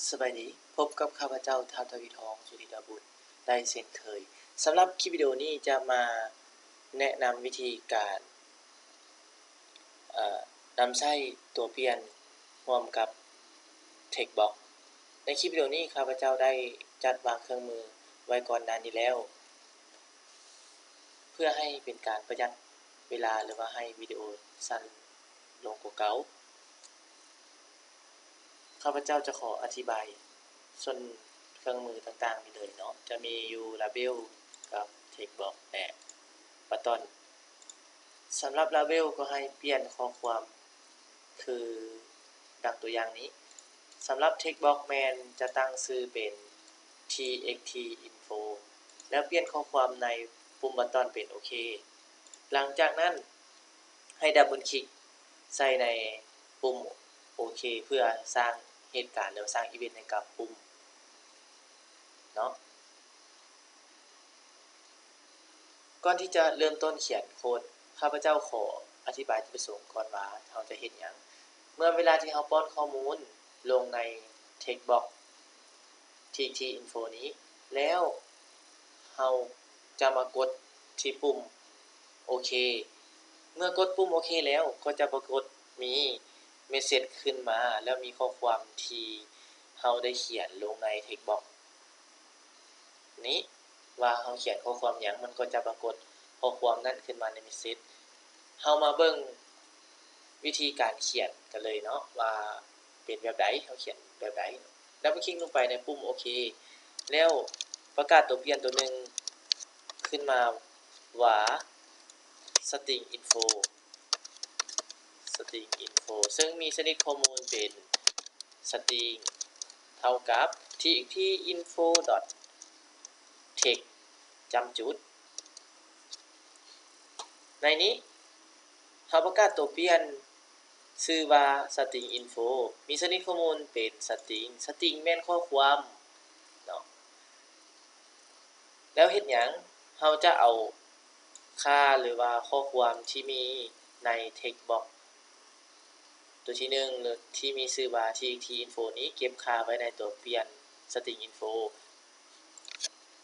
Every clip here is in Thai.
สบายดีพบกับข้าพเจ้าท้าวทวีทองสุริดาบุตรได้เช่นเคยสำหรับคลิปวิดีโอนี้จะมาแนะนำวิธีการนำใช้ตัวเปลี่ยนร่วมกับ Textbox ในคลิปวิดีโอนี้ข้าพเจ้าได้จัดวางเครื่องมือไว้ก่อนหน้านี้แล้วเพื่อให้เป็นการประหยัดเวลาหรือว่าให้วิดีโอสั้นลงกว่าเก่าข้าพเจ้าจะขออธิบายส่วนเครื่องมือต่างๆนี้เลยเนาะจะมีอยู่ Label กับ Textbox และ Button สำหรับ Label ก็ให้เปลี่ยนข้อความคือดังตัวอย่างนี้สำหรับ Textbox Man จะตั้งชื่อเป็น txt info แล้วเปลี่ยนข้อความในปุ่ม Button เป็นโอเคหลังจากนั้นให้ดับเบิลคลิกใส่ในปุ่มโอเคเพื่อสร้างเหตุการณ์หรือสร้างอีเวนต์ให้กับปุ่มเนาะก่อนที่จะเริ่มต้นเขียนโค้ดข้าพเจ้าขออธิบายจุดประสงค์ก่อนว่าเราจะเฮ็ดหยังเมื่อเวลาที่เราป้อนข้อมูลลงใน Textbox txt info นี้แล้วเราจะมากดที่ปุ่มโอเคเมื่อกดปุ่มโอเคแล้วก็จะปรากฏมีเมสเสจขึ้นมาแล้วมีข้อความที่เราได้เขียนลงใน Textbox นี้ว่าเราเขียนข้อความหยังมันก็จะปรากฏข้อความนั้นขึ้นมาในเมสเสจเรามาเบิ่งวิธีการเขียนกันเลยเนาะว่าเป็นแบบใดเราเขียนแบบใดแล้วคลิกลงไปในปุ่มโอเคแล้วประกาศตัวเปลี่ยนตัวหนึ่งขึ้นมาว่า string info ซึ่งมีชนิดข้อมูลเป็น string เท่ากับ txt info.text จำจุดในนี้เราประกาศตัวเปลี่ยนชื่อว่า string info มีชนิดข้อมูลเป็น string แม่นข้อความเนาะแล้วเฮ็ดหยังเราจะเอาค่าหรือว่าข้อความที่มีใน Textbox ตัวที่1หรือที่มีชื่อว่า txt info นี้เก็บค่าไว้ในตัวเปลี่ยน string info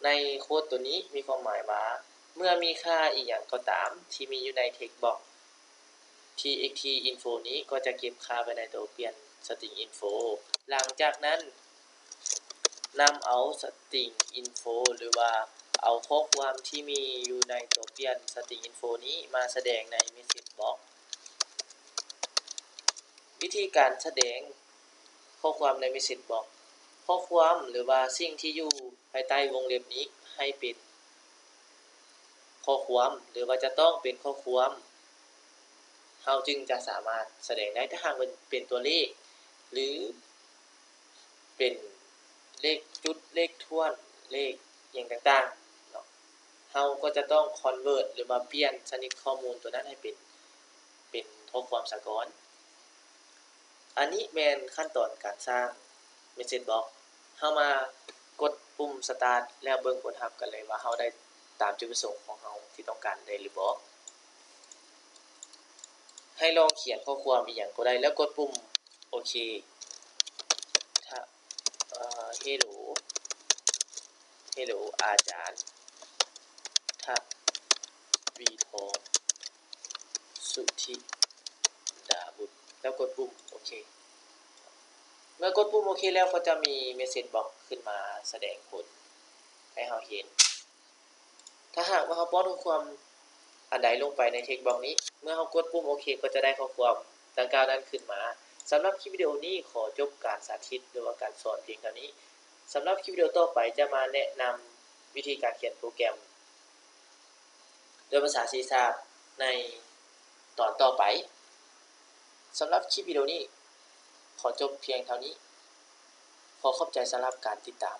ในโค้ดตัวนี้มีความหมายว่าเมื่อมีค่าอีกอย่างก็ตามที่มีอยู่ใน Textbox txt info นี้ก็จะเก็บค่าไว้ในตัวเปลี่ยน string info หลังจากนั้นนำเอา string info หรือว่าเอาข้อความที่มีอยู่ในตัวเปลี่ยน string info นี้มาแสดงใน message box วิธีการแสดงข้อความใน message box ข้อความหรือว่าสิ่งที่อยู่ภายใต้วงเล็บนี้ให้เป็นข้อความหรือว่าจะต้องเป็นข้อความเราจึงจะสามารถแสดงได้ถ้าหากเป็นตัวเลขหรือเป็นเลขจุดเลขท้วนเลขอย่างต่างๆเนาะเราก็จะต้อง convert หรือมาเปลี่ยนชนิดข้อมูลตัวนั้นให้เป็นข้อความสากลอันนี้แม่นขั้นตอนการสร้าง message box เฮามากดปุ่ม start แล้วเบิ่งผลลัพธ์กันเลยว่าเฮาได้ตามจุดประสงค์ของเฮาที่ต้องการได้หรือบ่ให้ลองเขียนข้อความอีกอย่างก็ได้แล้วกดปุ่มโอเคถ้าhello อาจารย์ทวีทองสุธิดาบุตรแล้วกดปุ่มโอเคเมื่อกดปุ่มโอเคแล้วก็จะมีเมสเสจบ็อกซ์ขึ้นมาแสดงผลให้เราเห็นถ้าหากว่าเราป้อนข้อความอันใดลงไปในเทคบ็อกซ์นี้เมื่อเรากดปุ่มโอเคก็จะได้ข้อความดังกล่าวนั้นขึ้นมาสำหรับคลิปวิดีโอนี้ขอจบการสาธิตหรือว่าการสอนเพียงเท่านี้สำหรับคลิปวิดีโอต่อไปจะมาแนะนำวิธีการเขียนโปรแกรมด้วยภาษา C# ในตอนต่อไปสำหรับคลิปวิดีโอนี้ขอจบเพียงเท่านี้ขอขอบใจสำหรับการติดตาม